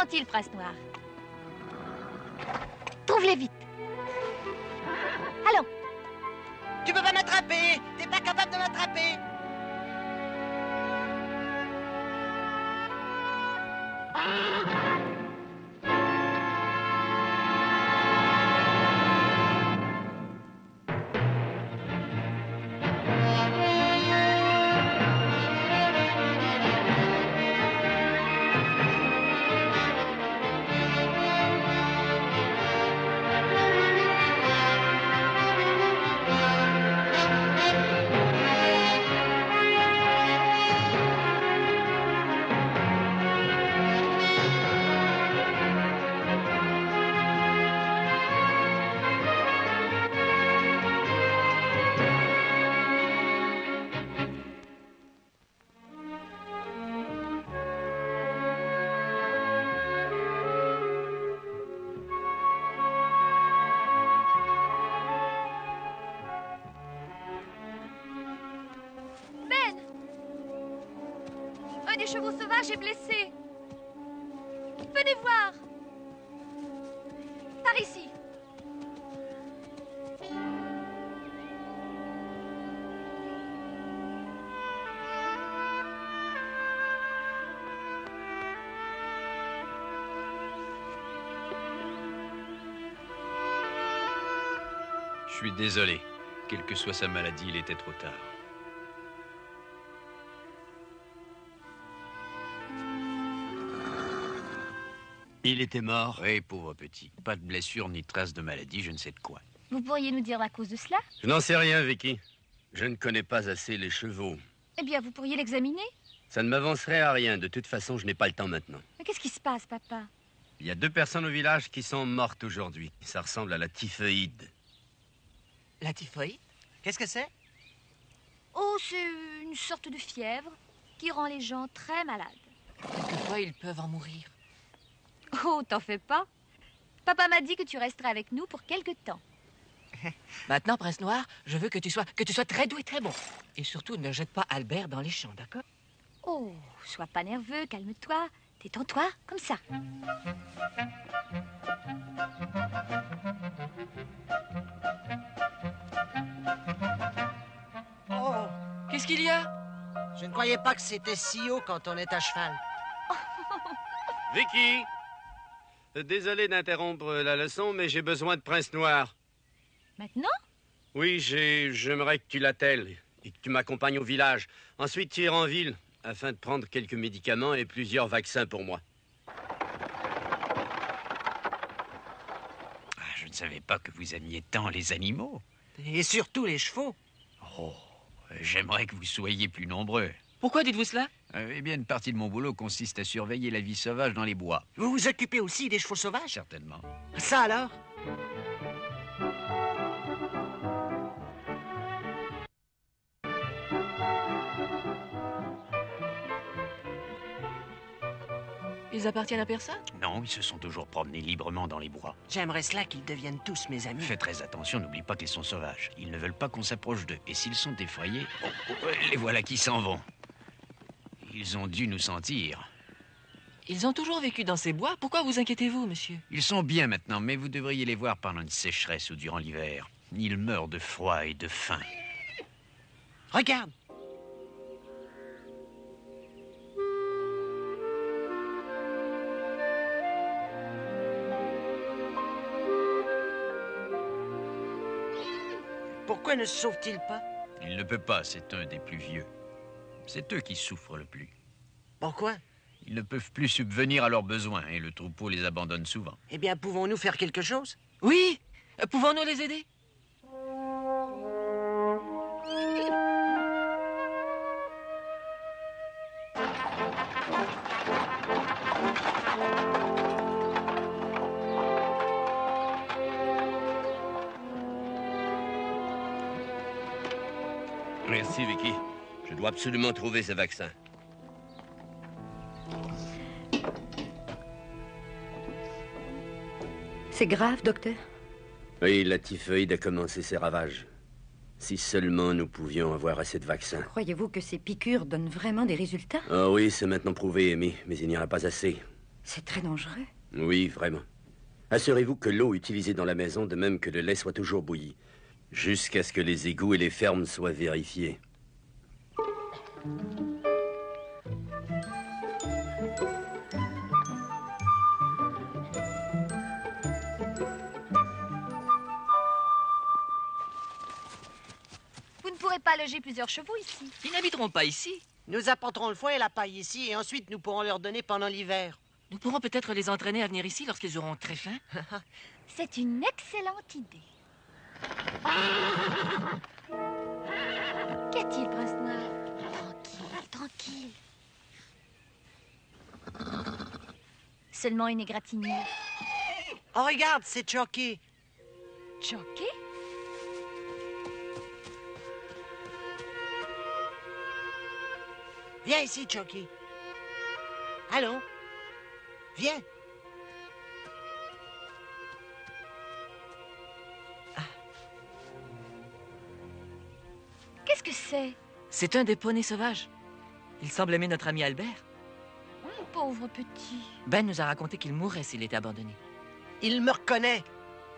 sont-ils, Prince Noir? Trouve-les vite. Allons. Tu peux pas m'attraper. T'es pas capable de m'attraper. Un des chevaux sauvages est blessé. Venez voir. Par ici. Je suis désolé. Quelle que soit sa maladie, il était trop tard. Il était mort? Oui, pauvre petit. Pas de blessure ni trace de maladie, je ne sais de quoi. Vous pourriez nous dire la cause de cela? Je n'en sais rien, Vicky. Je ne connais pas assez les chevaux. Eh bien, vous pourriez l'examiner. Ça ne m'avancerait à rien. De toute façon, je n'ai pas le temps maintenant. Mais qu'est-ce qui se passe, papa? Il y a 2 personnes au village qui sont mortes aujourd'hui. Ça ressemble à la typhoïde. La typhoïde? Qu'est-ce que c'est? Oh, c'est une sorte de fièvre qui rend les gens très malades. Quelquefois, ils peuvent en mourir. Oh, t'en fais pas. Papa m'a dit que tu resterais avec nous pour quelque temps. Maintenant, Prince Noir, je veux que tu sois très doux et très bon. Et surtout, ne jette pas Albert dans les champs, d'accord? Oh, sois pas nerveux, calme-toi. Détends-toi, comme ça. Oh, qu'est-ce qu'il y a? Je ne croyais pas que c'était si haut quand on est à cheval. Vicky! Désolé d'interrompre la leçon, mais j'ai besoin de Prince Noir. Maintenant? Oui, j'aimerais que tu l'attelles et que tu m'accompagnes au village. Ensuite, tu iras en ville afin de prendre quelques médicaments et plusieurs vaccins pour moi. Ah, je ne savais pas que vous aimiez tant les animaux. Et surtout les chevaux. Oh, j'aimerais que vous soyez plus nombreux. Pourquoi dites-vous cela? Eh bien, une partie de mon boulot consiste à surveiller la vie sauvage dans les bois. Vous vous occupez aussi des chevaux sauvages? Certainement. Ça alors? Ils appartiennent à personne? Non, ils se sont toujours promenés librement dans les bois. J'aimerais cela qu'ils deviennent tous mes amis. Fais très attention, n'oublie pas qu'ils sont sauvages. Ils ne veulent pas qu'on s'approche d'eux. Et s'ils sont effrayés... Oh, les voilà qui s'en vont. Ils ont dû nous sentir. Ils ont toujours vécu dans ces bois. Pourquoi vous inquiétez-vous, monsieur? Ils sont bien maintenant, mais vous devriez les voir pendant une sécheresse ou durant l'hiver. Ils meurent de froid et de faim. Regarde! Pourquoi ne se sauve-t-il pas? Il ne peut pas, c'est un des plus vieux. C'est eux qui souffrent le plus. Pourquoi? Ils ne peuvent plus subvenir à leurs besoins et le troupeau les abandonne souvent. Eh bien, pouvons-nous faire quelque chose? Oui! Pouvons-nous les aider? Merci, Vicky. Je dois absolument trouver ces vaccins. C'est grave, docteur? Oui, la typhoïde a commencé ses ravages. Si seulement nous pouvions avoir assez de vaccins. Croyez-vous que ces piqûres donnent vraiment des résultats? Oh oui, c'est maintenant prouvé, Amy, mais il n'y en a pas assez. C'est très dangereux. Oui, vraiment. Assurez-vous que l'eau utilisée dans la maison, de même que le lait, soit toujours bouillie. Jusqu'à ce que les égouts et les fermes soient vérifiés. Vous ne pourrez pas loger plusieurs chevaux ici. Ils n'habiteront pas ici. Nous apporterons le foin et la paille ici, et ensuite nous pourrons leur donner pendant l'hiver. Nous pourrons peut-être les entraîner à venir ici lorsqu'ils auront très faim. C'est une excellente idée. Qu'a-t-il, Prince Noir? Tranquille, tranquille. Seulement une égratignure. Oh, regarde, c'est Chucky. Choqué? Viens ici, Chucky. Allô? Viens. Qu'est-ce que c'est? C'est un des poneys sauvages. Il semble aimer notre ami Albert. Pauvre petit. Ben nous a raconté qu'il mourrait s'il était abandonné. Il me reconnaît.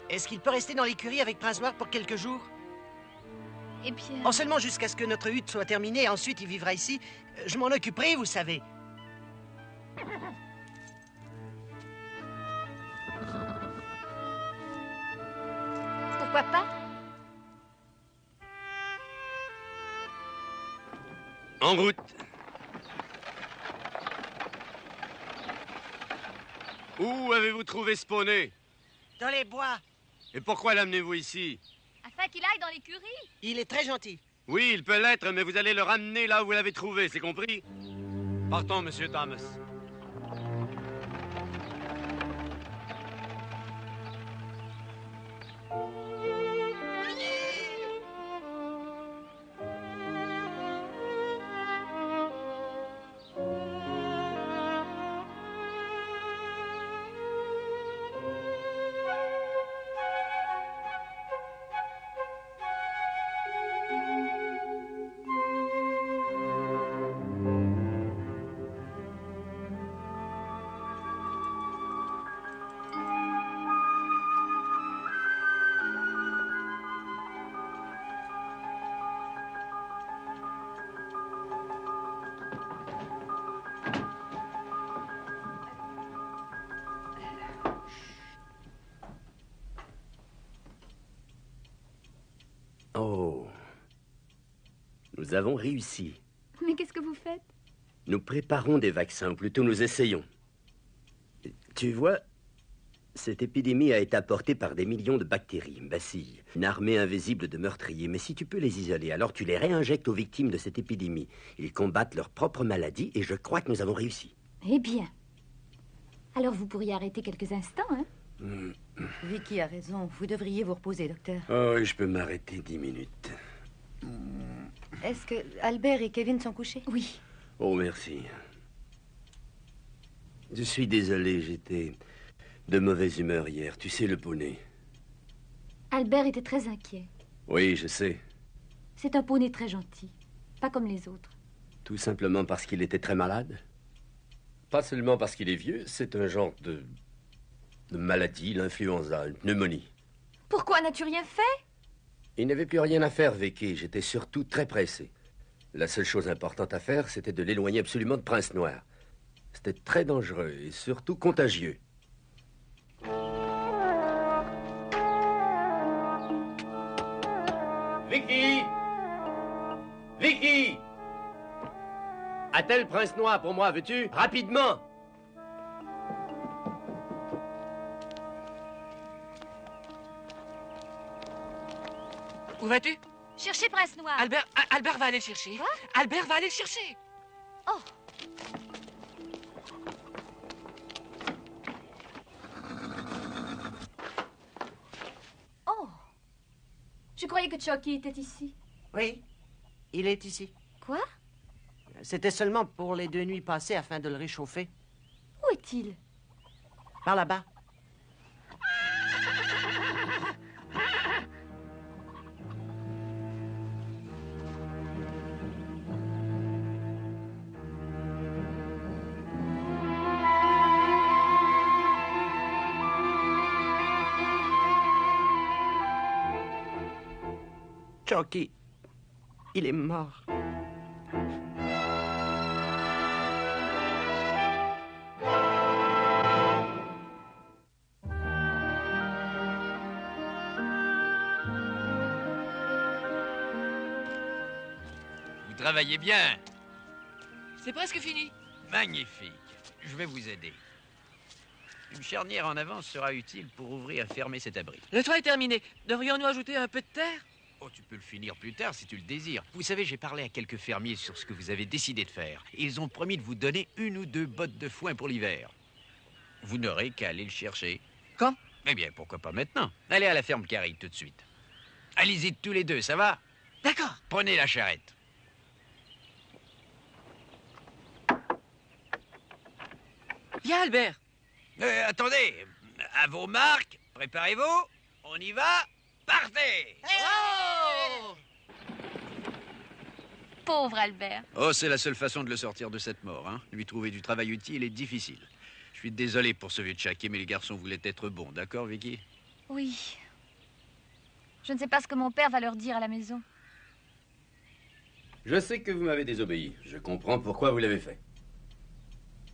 Est-ce qu'il peut rester dans l'écurie avec Prince Noir pour quelques jours? Eh bien... Oh, seulement jusqu'à ce que notre hutte soit terminée, et ensuite il vivra ici. Je m'en occuperai, vous savez. Pourquoi pas? En route. Où avez-vous trouvé ce poney? Dans les bois. Et pourquoi l'amenez-vous ici? Afin qu'il aille dans l'écurie. Il est très gentil. Oui, il peut l'être, mais vous allez le ramener là où vous l'avez trouvé, c'est compris? Partons, monsieur Thomas. Oh. Nous avons réussi. Mais qu'est-ce que vous faites? Nous préparons des vaccins, ou plutôt nous essayons. Tu vois, cette épidémie a été apportée par des millions de bactéries, bacilles, une armée invisible de meurtriers. Mais si tu peux les isoler, alors tu les réinjectes aux victimes de cette épidémie. Ils combattent leur propre maladie et je crois que nous avons réussi. Eh bien. Alors vous pourriez arrêter quelques instants, hein? Vicky a raison. Vous devriez vous reposer, docteur. Oh, je peux m'arrêter 10 minutes. Est-ce que Albert et Kevin sont couchés? Oui. Oh, merci. Je suis désolé, j'étais de mauvaise humeur hier. Tu sais, le poney. Albert était très inquiet. Oui, je sais. C'est un poney très gentil. Pas comme les autres. Tout simplement parce qu'il était très malade? Pas seulement parce qu'il est vieux, c'est un genre de maladie, l'influenza, une pneumonie. Pourquoi n'as-tu rien fait? Il n'avait plus rien à faire, Vicky. J'étais surtout très pressé. La seule chose importante à faire, c'était de l'éloigner absolument de Prince Noir. C'était très dangereux et surtout contagieux. Vicky! Vicky! Attelle Prince Noir pour moi, veux-tu? Rapidement! Où vas-tu? Cherchez Prince Noir. Albert va aller le chercher. Quoi? Albert va aller le chercher. Oh. Oh. Je croyais que Chucky était ici. Oui, il est ici. Quoi? C'était seulement pour les 2 nuits passées afin de le réchauffer. Où est-il? Par là-bas. Chucky, il est mort. Vous travaillez bien. C'est presque fini. Magnifique. Je vais vous aider. Une charnière en avance sera utile pour ouvrir et fermer cet abri. Le toit est terminé. Devrions-nous ajouter un peu de terre? Oh, tu peux le finir plus tard si tu le désires. Vous savez, j'ai parlé à quelques fermiers sur ce que vous avez décidé de faire. Ils ont promis de vous donner 1 ou 2 bottes de foin pour l'hiver. Vous n'aurez qu'à aller le chercher. Quand? Eh bien, pourquoi pas maintenant? Allez à la ferme Carrie tout de suite. Allez-y tous les deux, ça va? D'accord. Prenez la charrette. Viens, Albert. Attendez, à vos marques, préparez-vous, on y va, partez! Oh! Pauvre Albert. Oh, c'est la seule façon de le sortir de cette mort, hein. Lui trouver du travail utile est difficile. Je suis désolé pour ce vieux Chucky, mais les garçons voulaient être bons, d'accord, Vicky? Oui. Je ne sais pas ce que mon père va leur dire à la maison. Je sais que vous m'avez désobéi. Je comprends pourquoi vous l'avez fait.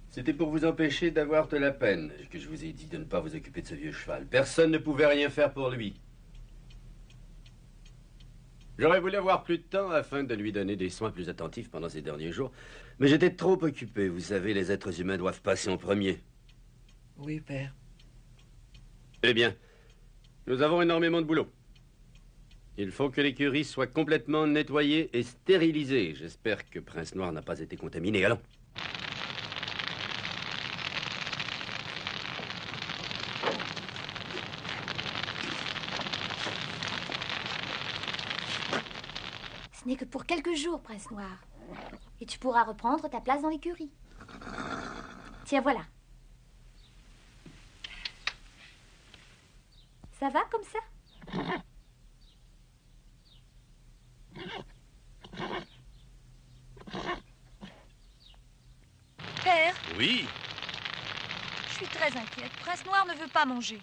C'était pour vous empêcher d'avoir de la peine que je vous ai dit de ne pas vous occuper de ce vieux cheval. Personne ne pouvait rien faire pour lui. J'aurais voulu avoir plus de temps afin de lui donner des soins plus attentifs pendant ces derniers jours, mais j'étais trop occupé. Vous savez, les êtres humains doivent passer en premier. Oui, père. Eh bien, nous avons énormément de boulot. Il faut que l'écurie soit complètement nettoyée et stérilisée. J'espère que Prince Noir n'a pas été contaminé. Allons. Ce n'est que pour quelques jours, Prince Noir. Et tu pourras reprendre ta place dans l'écurie. Tiens, voilà. Ça va comme ça? Père, Oui. je suis très inquiète. Prince Noir ne veut pas manger.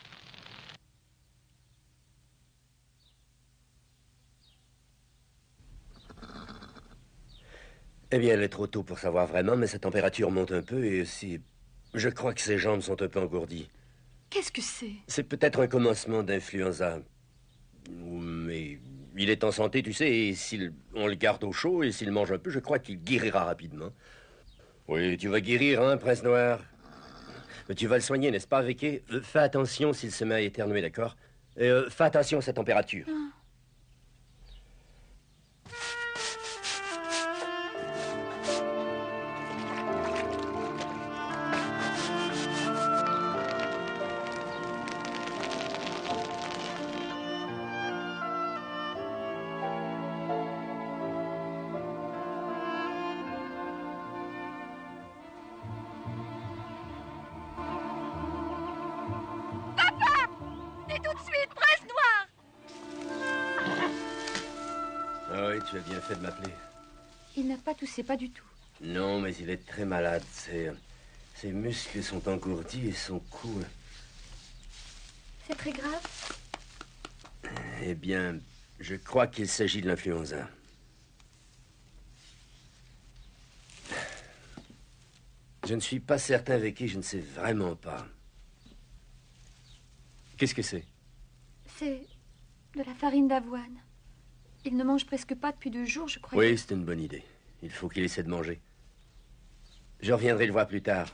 Eh bien, il est trop tôt pour savoir vraiment, mais sa température monte un peu et aussi... Je crois que ses jambes sont un peu engourdies. Qu'est-ce que c'est? C'est peut-être un commencement d'influenza. Mais il est en santé, tu sais, et on le garde au chaud et s'il mange un peu, je crois qu'il guérira rapidement. Oui, tu vas guérir, hein, Prince Noir? Mais tu vas le soigner, n'est-ce pas, Vicky? Fais attention s'il se met à éternuer, d'accord? Et fais attention à sa température. Et tout de suite, Prince Noir! Ah oui, tu as bien fait de m'appeler. Il n'a pas toussé, pas du tout. Non, mais il est très malade. Ses muscles sont engourdis et son cou... C'est très grave. Eh bien, je crois qu'il s'agit de l'influenza. Je ne suis pas certain avec qui, je ne sais vraiment pas. Qu'est-ce que c'est? C'est de la farine d'avoine. Il ne mange presque pas depuis 2 jours, je crois. Oui, c'est une bonne idée. Il faut qu'il essaie de manger. Je reviendrai le voir plus tard.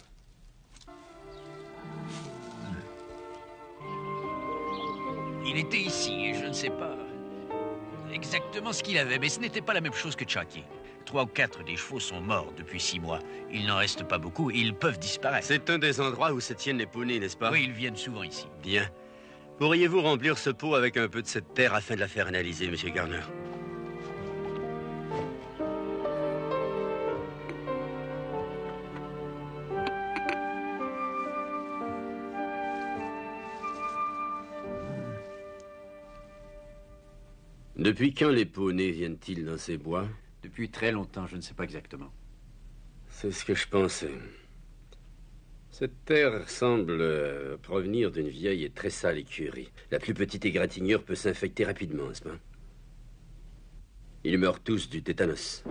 Il était ici et je ne sais pas exactement ce qu'il avait, mais ce n'était pas la même chose que Chucky. 3 ou 4 des chevaux sont morts depuis 6 mois. Il n'en reste pas beaucoup et ils peuvent disparaître. C'est un des endroits où se tiennent les poneys, n'est-ce pas? Oui, ils viennent souvent ici. Bien. Pourriez-vous remplir ce pot avec un peu de cette terre afin de la faire analyser, Monsieur Garner? Depuis quand les poneys viennent-ils dans ces bois? Depuis très longtemps, je ne sais pas exactement. C'est ce que je pensais. Cette terre semble provenir d'une vieille et très sale écurie. La plus petite égratignure peut s'infecter rapidement, n'est-ce pas? Ils meurent tous du tétanos.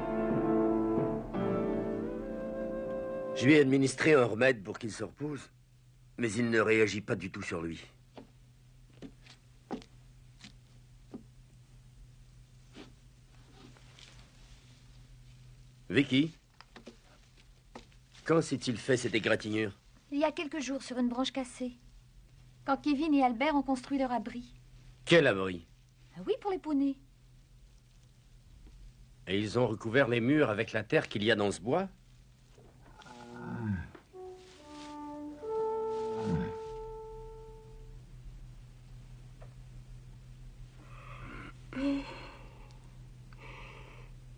Je lui ai administré un remède pour qu'il se repose, mais il ne réagit pas du tout sur lui. Vicky, quand s'est-il fait cette égratignure? Il y a quelques jours, sur une branche cassée. Quand Kevin et Albert ont construit leur abri. Quel abri? Ah oui, pour les poneys. Et ils ont recouvert les murs avec la terre qu'il y a dans ce bois?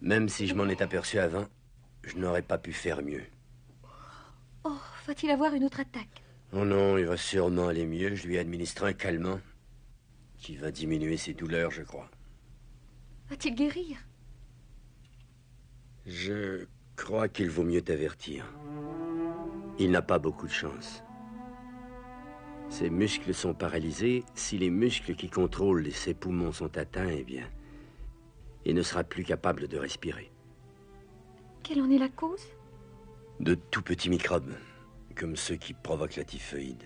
Même si je m'en étais aperçu avant, je n'aurais pas pu faire mieux. Oh, va-t-il avoir une autre attaque? Oh non, il va sûrement aller mieux. Je lui ai administré un calmant qui va diminuer ses douleurs, je crois. Va-t-il guérir? Je crois qu'il vaut mieux t'avertir. Il n'a pas beaucoup de chance. Ses muscles sont paralysés. Si les muscles qui contrôlent ses poumons sont atteints, eh bien, il ne sera plus capable de respirer. Quelle en est la cause? De tout petits microbes, comme ceux qui provoquent la typhoïde.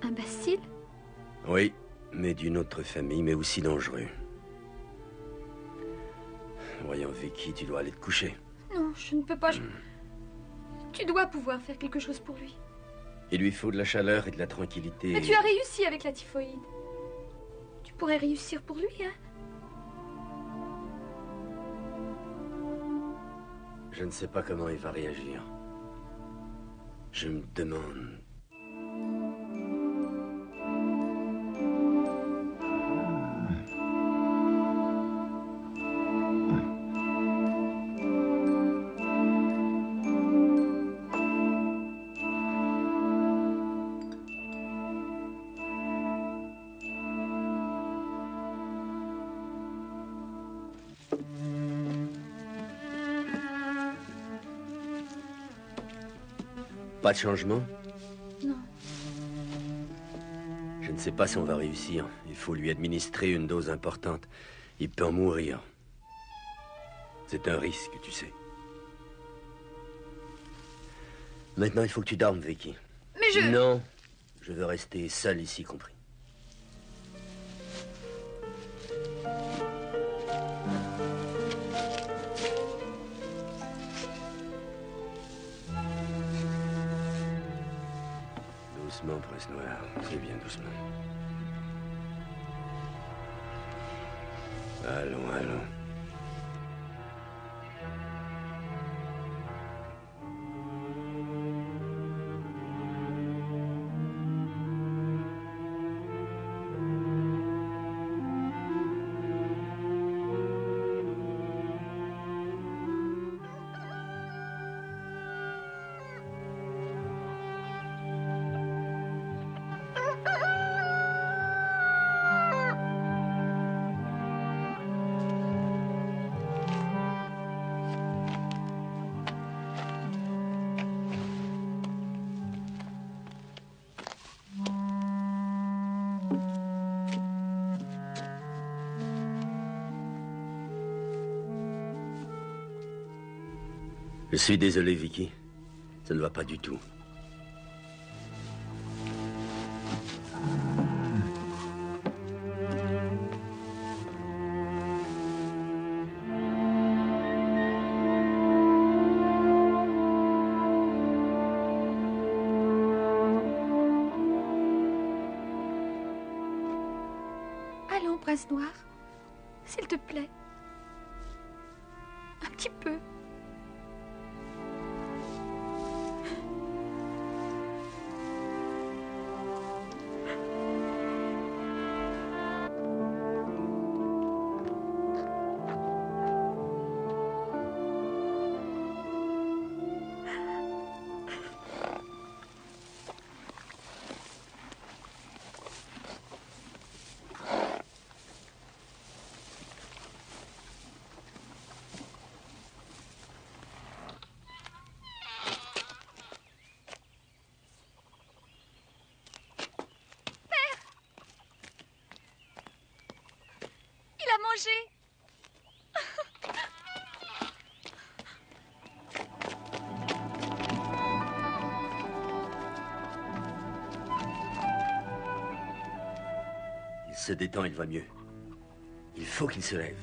Un bacille? Oui, mais d'une autre famille, mais aussi dangereux. Voyons, Vicky, tu dois aller te coucher. Non, je ne peux pas. Tu dois pouvoir faire quelque chose pour lui. Il lui faut de la chaleur et de la tranquillité. Mais tu as réussi avec la typhoïde. Tu pourrais réussir pour lui, hein? Je ne sais pas comment il va réagir. Je me demande... Pas de changement? Non. Je ne sais pas si on va réussir. Il faut lui administrer une dose importante. Il peut en mourir. C'est un risque, tu sais. Maintenant, il faut que tu dormes, Vicky. Mais je... Non, je veux rester seul ici, compris. Doucement, presse noire. C'est bien, doucement. Allons, allons. Je suis désolé, Vicky. Ça ne va pas du tout. Allons, prince noir. S'il te plaît. Un petit peu. Il a mangé. se détend, il va mieux. Il faut qu'il se lève.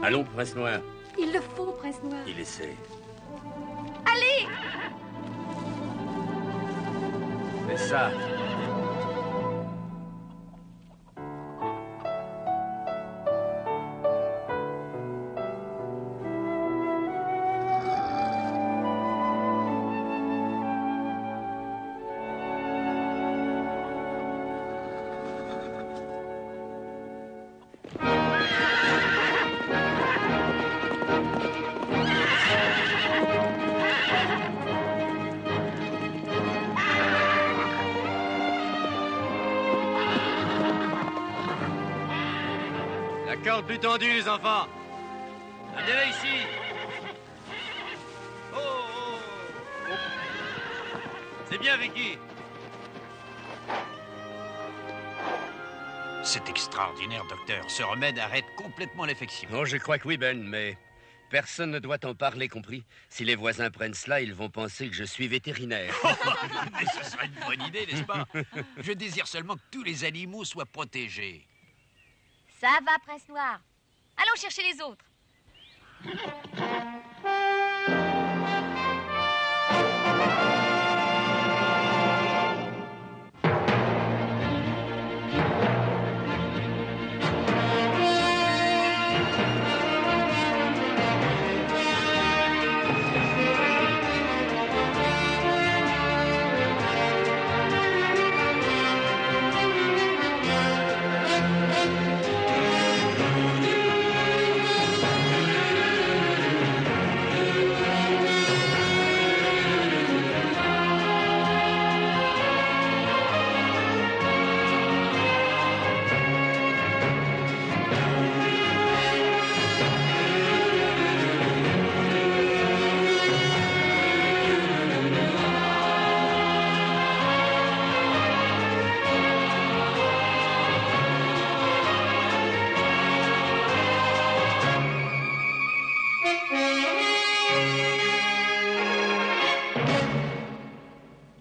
Allons, Prince Noir. Il le faut, Prince Noir. Il essaie. Allez! Mais ça... La corde plus tendue, les enfants. Amenez-la ici. Oh, oh, oh. C'est bien, Vicky. C'est extraordinaire, docteur. Ce remède arrête complètement l'infection. Oh, je crois que oui, Ben, mais personne ne doit en parler, compris? Si les voisins prennent cela, ils vont penser que je suis vétérinaire. Mais ce serait une bonne idée, n'est-ce pas? Je désire seulement que tous les animaux soient protégés. Ça va, Prince Noir. Allons chercher les autres.